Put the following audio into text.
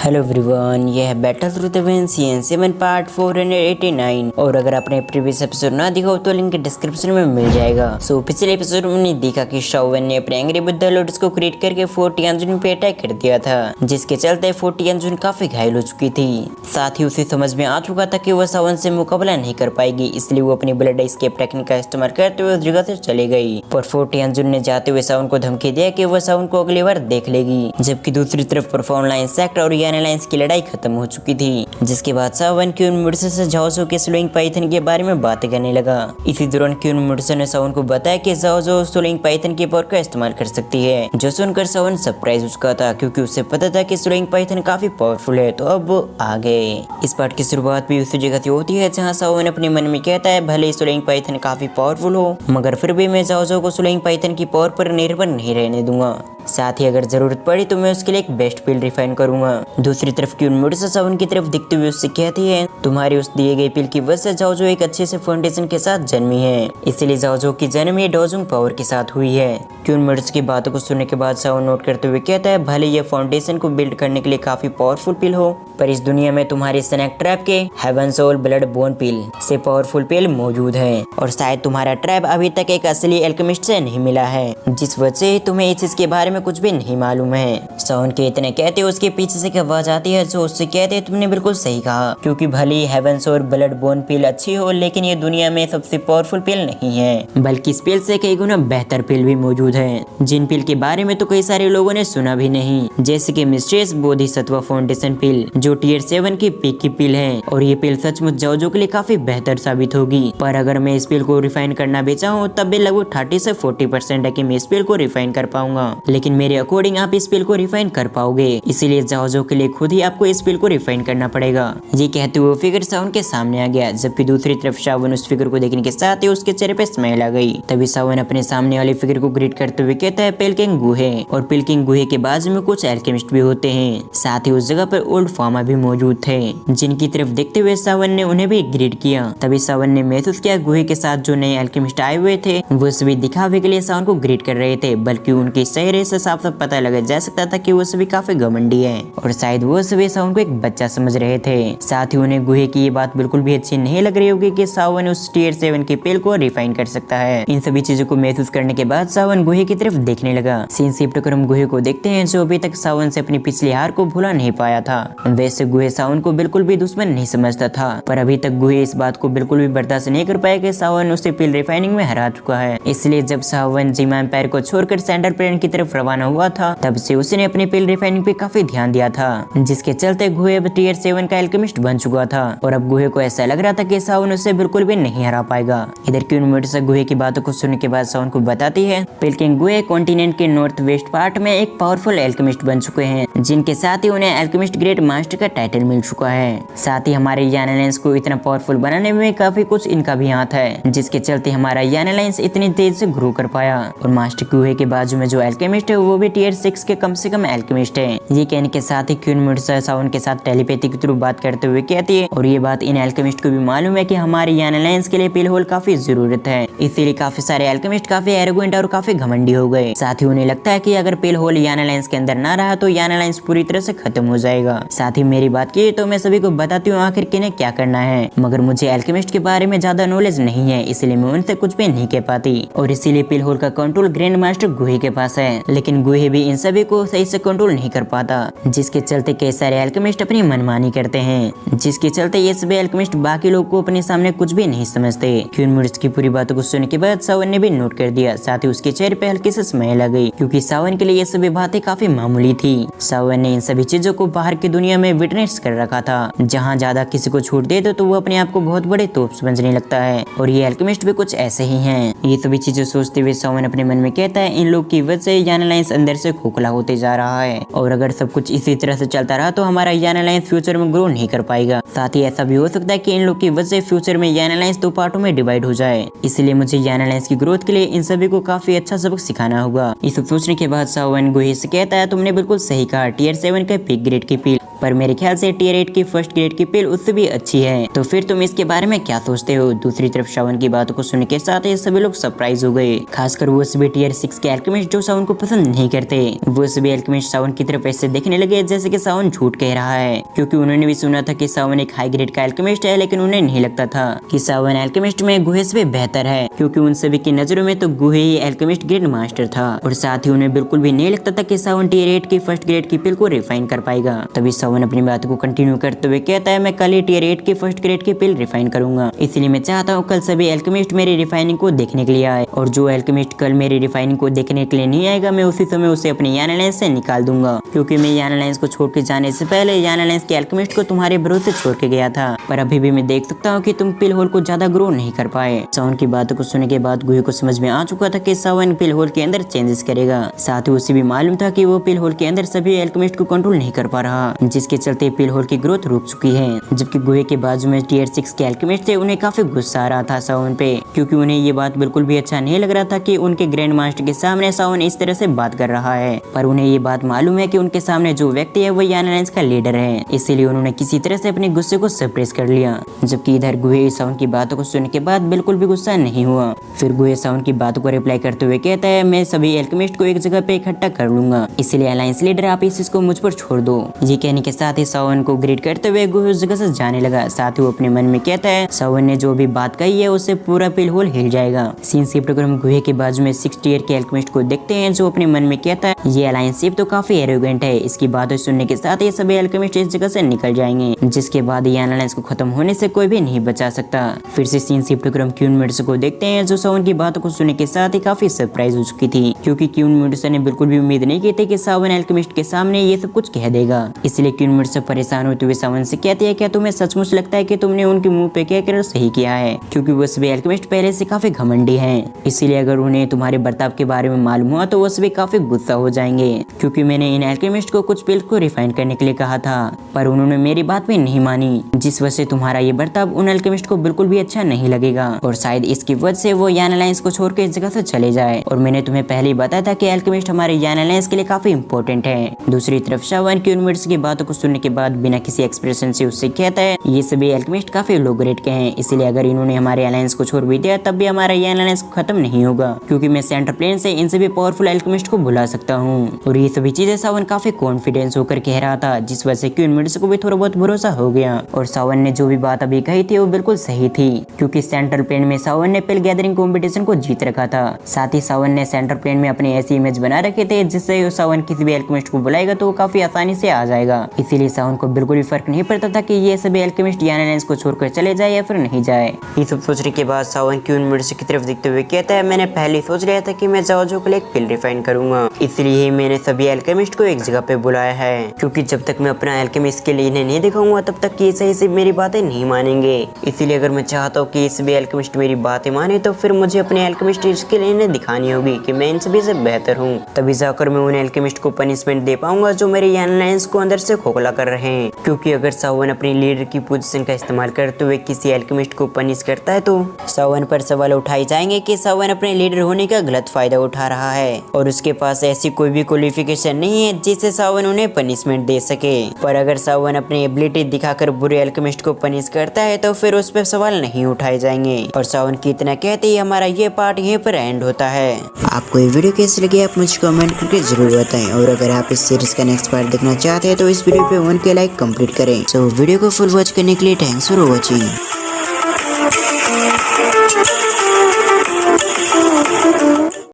Hello everyone, यह है battle through the win season 7 part 489। और अगर आपने प्रीवियस एपिसोड ना देखा हो तो लिंक डिस्क्रिप्शन में मिल जाएगा। सो पिछले एपिसोड में हमने देखा कि शाओवन ने अपने एंग्री बुद्धा लोटस को क्रिएट करके फोर्ट यांजुन पे अटैक कर दिया था, जिसके चलते फोर्ट यांजुन काफी घायल हो चुकी थी। साथ ही उसे समझ में आ चुका था कि वह शाओवन से मुकाबला नहीं कर पाएगी, इसलिए वो अपनी ब्लड एस्केप टेक्निक का इस्तेमाल करते हुए उस जगह से चले गई। पर फोर्ट यांजुन ने जाते हुए शाओवन को धमकी दिया कि वह शाओवन को अगली बार देख लेगी। जबकि दूसरी तरफ परफॉर्म लाइन सेक्ट और याना लाइंस की लड़ाई खत्म हो चुकी थी, जिसके बाद शाओवन क्यून मुर्से से झाओझो के स्लोइंग पाइथन के बारे में बातें करने लगा। इसी दौरान क्यून मुर्से ने शाओवन को बताया कि झाओझो स्लोइंग पाइथन के पावर का इस्तेमाल कर सकती है, जो सुनकर शाओवन सरप्राइज हो चुका था, क्योंकि उसे पता था कि स्लोइंग पाइथन काफी पावरफुल है। तो अब आ गए। इस पार्ट की शुरुआत भी उसी जगह से होती है जहाँ शाओवन अपने मन में कहता है भले स्लोइंग पाइथन काफी पावरफुल हो, मगर फिर भी मैं झाओझो को स्लोइंग पाइथन की पावर पर निर्भर नहीं रहने दूंगा। साथ ही अगर जरूरत पड़ी तो मैं उसके लिए एक बेस्ट पिल रिफाइन करूंगा। दूसरी तरफ क्यून मुर्सा शाओवन की तरफ दिखते हुए उससे कहती है तुम्हारी उस दिए गए पिल की वजह से झाओझो एक अच्छे से फाउंडेशन के साथ जन्मी है, इसलिए झाओझो की जन्म ये डोजुंग पावर के साथ हुई है। क्यून मुर्सा की बातों को सुनने के बाद शाओवन नोट करते हुए कहता है भले ये फाउंडेशन को बिल्ड करने के लिए काफी पावरफुल पिल हो, पर इस दुनिया में तुम्हारे स्नैक ट्रैप के हेवन सोल ब्लड बोन पिल से पावरफुल पिल मौजूद है, और शायद तुम्हारा ट्रैप अभी तक एक असली एल्केमिस्ट से नहीं मिला है, जिस वजह से तुम्हें इस चीज के बारे में कुछ भी नहीं मालूम है। शाओवन के इतने कहते उसके पीछे से एक आवाज आती है जो उससे कहते तुमने बिल्कुल सही कहा, क्योंकि भले ही हेवन सोल ब्लड बोन पिल अच्छी हो, लेकिन ये दुनिया में सबसे पावरफुल पिल नहीं है, बल्कि इस पिल से कई गुना बेहतर पिल भी मौजूद है, जिन पिल के बारे में तो कई सारे लोगों ने सुना भी नहीं, जैसे कि मिस्ट्रेस बोधिसत्व फाउंडेशन पिल, जो टियर 7 की पीक की पिल है। और ये पिल सचमुच झाओझो के लिए काफी बेहतर साबित होगी, पर अगर मैं इस पिल को रिफाइन करना भी चाहूँ तब भी लगभग 30 से 40% है कि मैं इस पिल को रिफाइन कर पाऊंगा, लेकिन मेरे अकॉर्डिंग आप इस पिल को रिफाइन कर पाओगे, इसीलिए झाओझो के लिए खुद ही आपको इस पिल को रिफाइन करना पड़ेगा। ये कहते हुए फिगर शाओवन के सामने आ गया, जबकि दूसरी तरफ शाओवन उस फिगर को देखने के साथ ही उसके चेहरे पे स्माइल आ गई। तभी शाओवन अपने सामने वाले फिगर को ग्रीट करते हुए कहता है पेलकिंग गुहे, और पेलकिंग गुहे के बाजू में कुछ एल्केमिस्ट भी होते हैं, साथ ही उस जगह पर ओल्ड फार्मा भी मौजूद थे, जिनकी तरफ देखते हुए शाओवन ने उन्हें भी ग्रीट किया। तभी शाओवन ने महसूस किया गुहे के साथ जो नए एल्केमिस्ट आए हुए थे वो सभी दिखावे के लिए शाओवन को ग्रीट कर रहे थे, बल्कि उनके चेहरे से साफ साफ पता लगा जा सकता था कि वो सभी काफी घमंडी है, और शायद वो सभी शाओवन को एक बच्चा समझ रहे थे। साथ ही उन्हें गुहे की ये बात बिल्कुल भी अच्छी नहीं लग रही होगी कि शाओवन उस टियर 7 के पिल को रिफाइन कर सकता है। इन सभी चीजों को महसूस करने के बाद शाओवन गुहे की तरफ देखने लगा। सीन शिफ्ट कर हम गुहे को देखते हैं, जो अभी तक शाओवन से अपनी पिछली हार को भुला नहीं पाया था। वैसे गुहे शाओवन को बिल्कुल भी दुश्मन नहीं समझता था, पर अभी तक गुहे इस बात को बिल्कुल भी बर्दाश्त नहीं कर पाया कि शाओवन उसे पिल रिफाइनिंग में हरा चुका है। इसलिए जब शाओवन जिमा एम्पायर को छोड़कर सेंटर प्लेन की तरफ रवाना हुआ था, तब से उसने अपनी पिल रिफाइनिंग पे काफी ध्यान दिया था, जिसके चलते गुहे अब टियर 7 का एल्केमिस्ट बन चुका था, और अब गुहे को ऐसा लग रहा था कि शाओवन उसे बिल्कुल भी नहीं हरा पाएगा। इधर क्यून मुर्सा गुहे की बातों को सुनने के बाद शाओवन को बताती है पेलकिंग गुहे कॉन्टिनेंट के नॉर्थ वेस्ट पार्ट में एक पावरफुल एल्केमिस्ट बन चुके हैं, जिनके साथ ही उन्हें एल्केमिस्ट ग्रेट मास्टर का टाइटल मिल चुका है। साथ ही हमारे याना लाइंस को इतना पावरफुल बनाने में काफी कुछ इनका भी हाथ है, जिसके चलते हमारा याना लाइंस इतनी तेज से ग्रो कर पाया। और मास्टर गुहे के बाजू में जो एल्केमिस्ट है वो भी टियर 6 के कम से कम एल्केमिस्ट है। ये कहने के साथ ही क्यून मुर्सा शाओवन के साथ टेलीपैथी के थ्रू बात करते हुए कहती है, और ये बात इन एल्केमिस्ट को भी मालूम है कि हमारे याना लाइंस के लिए पिल होल काफी जरूरत है, इसीलिए काफी सारे एल्केमिस्ट काफी एरोगेंट और काफी घमंडी हो गए। साथ ही उन्हें लगता है कि अगर पिल होल याना लाइंस के अंदर ना रहा तो याना लाइंस पूरी तरह से खत्म हो जाएगा। साथ ही मेरी बात की तो मैं सभी को बताती हूँ आखिर किन्हें क्या करना है, मगर मुझे एल्केमिस्ट के बारे में ज्यादा नॉलेज नहीं है, इसलिए मैं उनसे कुछ भी नहीं कह पाती, और इसीलिए पिल होल का कंट्रोल ग्रैंड मास्टर गुहे के पास है, लेकिन गुहे भी इन सभी को सही से कंट्रोल नहीं कर पाता, जिसके चलते कई सारे एल्केमिस्ट अपनी मनमानी करते हैं, जिसके चलते ये सभी एल्केमिस्ट बाकी लोग को अपने सामने कुछ भी नहीं समझते। क्यून मुर्सा की पूरी बातों को सुनने के बाद शाओवन ने भी नोट कर दिया, साथ ही उसके चेहरे पे हल्की से स्माइल आ गई, क्योंकि शाओवन के लिए ये सभी बातें काफी मामूली थी। शाओवन ने इन सभी चीजों को बाहर की दुनिया में विटनेस कर रखा था, जहाँ ज्यादा किसी को छूट दे तो वो अपने आप को बहुत बड़े तोप समझने लगता है, और ये एल्केमिस्ट भी कुछ ऐसे ही हैं। ये सभी चीजें सोचते हुए शाओवन अपने मन में कहता है इन लोग की वजह से याना लाइंस अंदर से खोखला होते जा रहा है, और अगर सब कुछ इसी तरह से चलता रहा तो हमारा याना लाइंस फ्यूचर में ग्रो नहीं कर पाएगा। साथ ही ऐसा भी हो सकता है कि इन लोग की वजह से फ्यूचर में याना लाइंस 2 पार्टों में डिवाइड हो जाए, इसलिए मुझे याना लाइंस की ग्रोथ के लिए इन सभी को काफी अच्छा सबक सिखाना होगा। इस सोचने के बाद शाओवन गुहे से कहता है तुमने बिल्कुल सही कहा, टियर 7 का पिक ग्रेड की पिल पर मेरे ख्याल से टियर 8 की फर्स्ट ग्रेड की पिल उससे भी अच्छी है। तो फिर तुम इसके बारे में क्या सोचते हो? दूसरी तरफ सावन की बातों को सुनने के साथ ही सभी लोग सरप्राइज हो गए, खासकर वो सभी टियर 6 के एल्केमिस्ट जो सावन को पसंद नहीं करते। वो सभी एल्केमिस्ट सावन की तरफ ऐसे देखने लगे जैसे कि सावन झूठ कह रहा है, क्योंकि उन्होंने भी सुना था कि सावन एक हाई ग्रेड का एल्केमिस्ट है, लेकिन उन्हें नहीं लगता था कि सावन एल्केमिस्ट में गुहे से भी बेहतर है, क्योंकि उन सभी की नजरों में तो गुहे ही एल्केमिस्ट ग्रेड मास्टर था। और साथ ही उन्हें बिल्कुल भी नहीं लगता था कि सावन टियर 8 की फर्स्ट ग्रेड की पिल को रिफाइन कर पाएगा। तभी सावन अपनी बात को कंटिन्यू करते हुए कहता है, मैं कल ही टियर 8 की फर्स्ट ग्रेड की पिल रिफाइन करूंगा, इसलिए मैं चाहता हूँ कल सभी एल्केमिस्ट मेरी रिफाइनिंग को देखने के लिए आए, और जो एल्केमिस्ट कल मेरी रिफाइनिंग को देखने के लिए नहीं आएगा मैं उसी समय उसे अपनी यान अलायंस से निकाल दूंगा, क्योंकि मैं यान अलायंस को छोड़ के जाने से पहले यान अलायंस के एल्केमिस्ट को तुम्हारे भरोसे छोड़ के गया था, पर अभी भी मैं देख सकता हूँ कि तुम पिल होल को ज्यादा ग्रो नहीं कर पाए। सावन की बातों को सुनने के बाद गुहे को समझ में आ चुका था कि सावन पिल होल के अंदर चेंजेस करेगा। साथ ही उसे भी मालूम था कि वो पिल होल के अंदर सभी एल्केमिस्ट को कंट्रोल नहीं कर पा रहा, जिसके चलते पिल होल की ग्रोथ रुक चुकी है। जबकि गुहे के बाजू में टियर 6 के एल्केमिस्ट थे, उन्हें काफी गुस्सा आ रहा था सावन पे, क्योंकि उन्हें ये बात बिल्कुल भी अच्छा नहीं लग रहा था कि उनके ग्रैंड मास्टर के सामने सावन इस तरह से बात कर रहा है। पर उन्हें ये बात मालूम है कि उनके सामने जो व्यक्ति है वो यान अलायंस का लीडर है, इसीलिए उन्होंने किसी तरह से अपने गुस्से को सप्रेस कर लिया। जबकि इधर गुहे सावन की बातों को सुनने के बाद बिल्कुल भी गुस्सा नहीं हुआ। फिर गुहे सावन की बातों को रिप्लाई करते हुए कहता है, मैं सभी एल्केमिस्ट को एक जगह पे इकट्ठा कर लूंगा, इसलिए अलायंस लीडर आप इस चीज को मुझ पर छोड़ दो। ये कहने के साथ ही सावन को ग्रीट करते हुए गुहे उस जगह से जाने लगा। साथ ही वो अपने मन में कहता है, सावन ने जो भी बात कही है उससे पूरा पिल होल हिल जाएगा। सीन शिफ्ट कर हम गुहे के बाजू में 6 टियर के एल्केमिस्ट को देखते हैं, जो अपने मन में कहता है, ये अलायंस शिप तो काफी एरोगेंट है। इसकी बातें सुनने के साथ ये सभी एल्केमिस्ट इस जगह से निकल जाएंगे, जिसके बाद यान अलायंस को खत्म होने से कोई भी नहीं बचा सकता। फिर से सीन शिफ्ट कर हम क्यून मेडुसा को देखते हैं, जो सावन की बातों को सुनने के साथ ही काफी सरप्राइज हो चुकी थी, क्योंकि क्यून मेडुसा ने बिल्कुल भी उम्मीद नहीं की थी कि सावन एल्केमिस्ट के सामने ये सब कुछ कह देगा। इसलिए क्यून मेडुसा परेशान होते हुए सावन से कहती है, क्या तुम्हें सचमुच लगता है कि तुमने उनके मुंह पे कहकर सही किया है? क्योंकि वो सभी एल्केमिस्ट पहले से काफी घमंडी हैं, इसीलिए अगर उन्हें तुम्हारे बर्ताव के बारे में मालूम हुआ तो वो सभी काफी गुस्सा हो जाएंगे, क्योंकि मैंने इन एल्केमिस्ट को कुछ पिल्स को रिफाइन करने के लिए कहा था, पर उन्होंने मेरी बात भी नहीं मानी, जिस वजह से तुम्हारा ये बर्ताव उन एल्केमिस्ट को बिल्कुल भी अच्छा नहीं लगेगा, और शायद इसकी वजह से वो यान अलायंस को छोड़ के इस जगह से चले जाए। और मैंने तुम्हें पहले ही बताया था कि एल्केमिस्ट हमारे यान अलायंस के लिए काफी इंपॉर्टेंट है। दूसरी तरफ सावन क्यून मेडुसा की बातों को सुनने के बाद बिना किसी एक्सप्रेशन से उससे कहता है, ये सभी एल्केमिस्ट काफी लो ग्रेड के हैं, इसलिए अगर इन्होंने हमारे अलायंस को छोड़ भी दिया तब भी हमारा यान अलायंस खत्म नहीं होगा, क्योंकि मैं सेंटर प्लेन से इन सभी पावरफुल एल्केमिस्ट को बुला सकता हूँ। और ये सभी चीजें सावन काफी कॉन्फिडेंस होकर कह रहा था, जिस वजह से क्यून मेडुसा को भी थोड़ा बहुत भरोसा हो गया। और सावन ने जो भी बात अभी कही थी वो बिल्कुल सही थी, क्योंकि सेंट्रल प्लेन में सावन ने पिल गैदरिंग कंपटीशन को जीत रखा था। साथ ही सावन ने सेंट्रल प्लेन में अपने ऐसी इमेज बना रखे थे जिससे सावन किसी भी एल्केमिस्ट को बुलाएगा तो वो काफी आसानी से आ जाएगा। इसीलिए सावन को बिल्कुल भी फर्क नहीं पड़ता था कि ये सभी एल्केमिस्ट यान अलायंस को छोड़कर चले जाए या फिर नहीं जाए। ये सब सोचने के बाद सावन क्यून मेडुसा की तरफ देखते हुए कहता है, मैंने पहले सोच लिया था कि मैं जाओजो के लिए एक पिल रिफाइन करूंगा, इसलिए ही मैंने सभी एल्केमिस्ट को एक जगह पे बुलाया है, क्योंकि जब तक मैं अपना एल्केमिस्ट के लिए इन्हें नहीं दिखाऊंगा तब तक ये सही से मेरी बातें नहीं मानेंगे। इसीलिए अगर मैं चाहता हूँ कि ये सभी एल्केमिस्ट मेरी बातें माने तो फिर मुझे अपने एल्केमिस्ट के लिए इन्हें दिखानी होगी कि मैं इन सभी से बेहतर हूँ, तभी जाकर मैं उन एल्केमिस्ट को पनिशमेंट दे पाऊंगा जो मेरे यान अलायंस को अंदर से खोखला कर रहे हैं। क्योंकि अगर सावन अपनी लीडर की पोजीशन का इस्तेमाल करते हुए किसी एल्केमिस्ट को पनिश करता है तो सावन पर सवाल उठाए जाएंगे कि सावन अपने लीडर होने का गलत फायदा उठा रहा है, और उसके पास ऐसी कोई भी क्वालिफिकेशन नहीं है जिससे सावन उन्हें पनिशमेंट दे सके। पर अगर सावन अपनी एबिलिटी दिखाकर बुरे एल्केमिस्ट को पनिश करता है तो फिर उस पर सवाल नहीं उठाए जाएंगे। और सावन की इतना कहते ही हमारा ये पार्ट यहीं पर एंड होता है। आपको ये वीडियो कैसी लगी आप मुझे कमेंट करके जरूर बताएं, और अगर आप इस सीरीज का नेक्स्ट पार्ट देखना चाहते हैं तो इस वीडियो पे 1K लाइक कंप्लीट करें। तो वीडियो को फुल वॉच करने के लिए थैंक्स फॉर वॉचिंग।